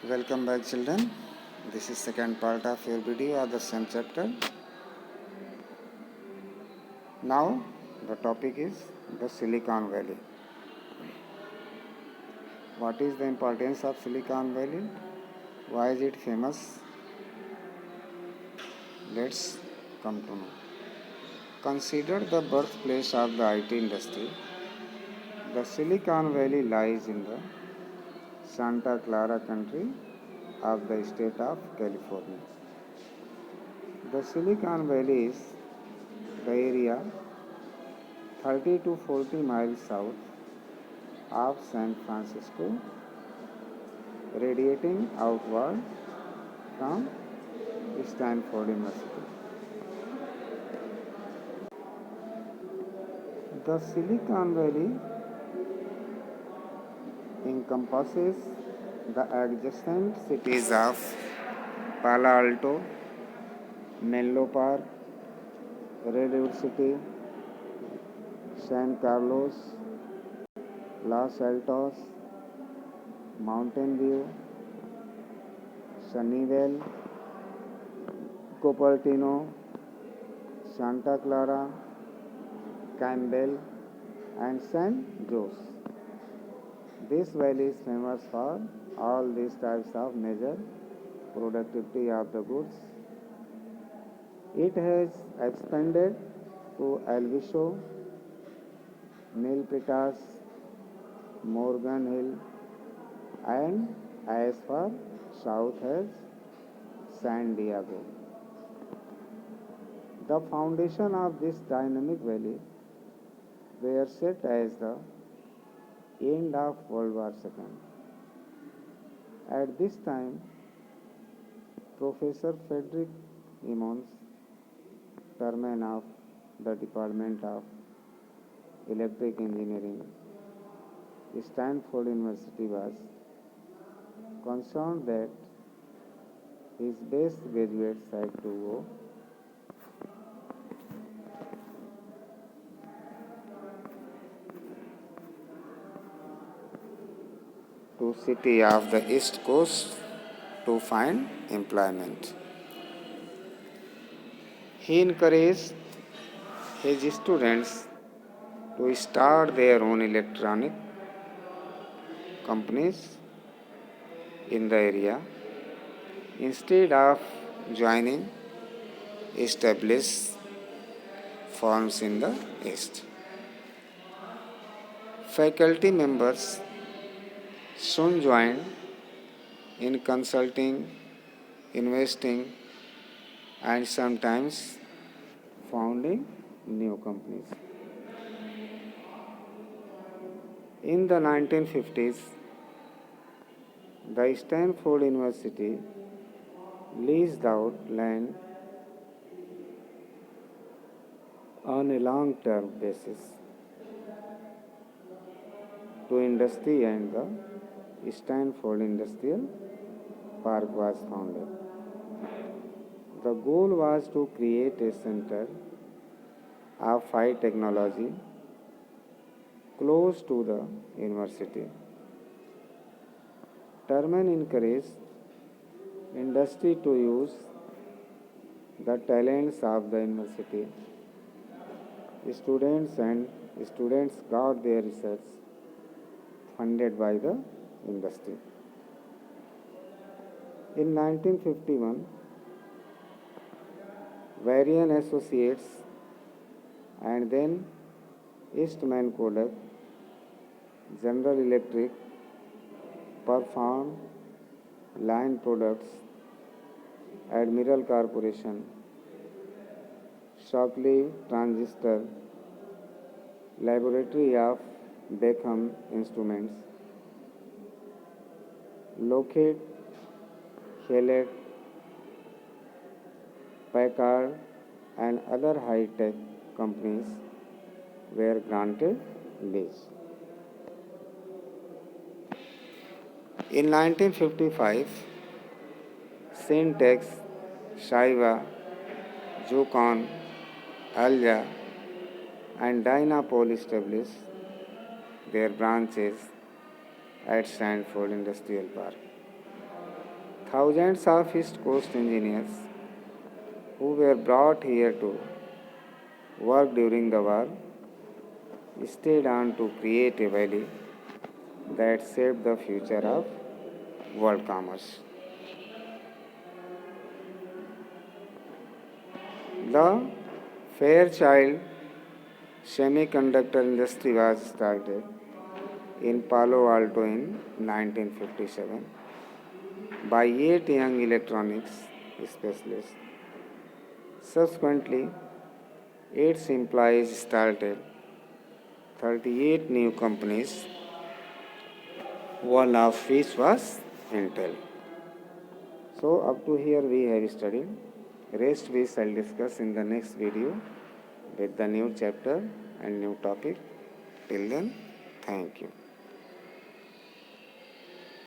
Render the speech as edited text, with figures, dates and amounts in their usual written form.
Welcome back, children. This is second part of your video of the same chapter. Now the topic is the Silicon Valley. What is the importance of Silicon Valley? Why is it famous? Let's come to know. Considered the birthplace of the IT industry, the Silicon Valley lies in the Santa Clara country of the state of California. The Silicon Valley is the area 30 to 40 miles south of San Francisco, radiating outward from Stanford University. The Silicon Valley encompasses the adjacent cities of Palo Alto, Menlo Park, Redwood City, San Carlos, Los Altos, Mountain View, Sunnyvale, Cupertino, Santa Clara, Campbell, and San Jose. This valley is famous for all these types of major productivity of the goods. It has expanded to Elviso, Milpitas, Morgan Hill, and as far south as San Diego. The foundation of this dynamic valley were set as the end of World War II. At this time, Professor Frederick Emmons, chairman of the Department of Electric Engineering, Stanford University, was concerned that his best graduates had to go to city of the East Coast to find employment. He encouraged his students to start their own electronic companies in the area instead of joining established firms in the East. Faculty members soon joined in consulting, investing, and sometimes founding new companies. In the 1950s, the Stanford University leased out land on a long-term basis to industry, and the Stanford Industrial Park was founded. The goal was to create a center of high technology close to the university. Terman encouraged industry to use the talents of the university. Students got their research funded by the industry. In 1951, Varian Associates and then Eastman Kodak, General Electric performed line products, Admiral Corporation, Shockley Transistor, Laboratory of Beckham Instruments, Lockheed, Hewlett, Packard, and other high-tech companies were granted lease. In 1955, Syntex, Shiva, Zucon, Alja, and Dynapol established their branches at Stanford Industrial Park. Thousands of East Coast engineers who were brought here to work during the war stayed on to create a valley that shaped the future of world commerce. The Fairchild semiconductor industry was started in Palo Alto in 1957 by 8 young electronics specialists. Subsequently, its employees started 38 new companies, one of which was Intel. So up to here we have studied. Rest we shall discuss in the next video with the new chapter and new topic. Till then, thank you.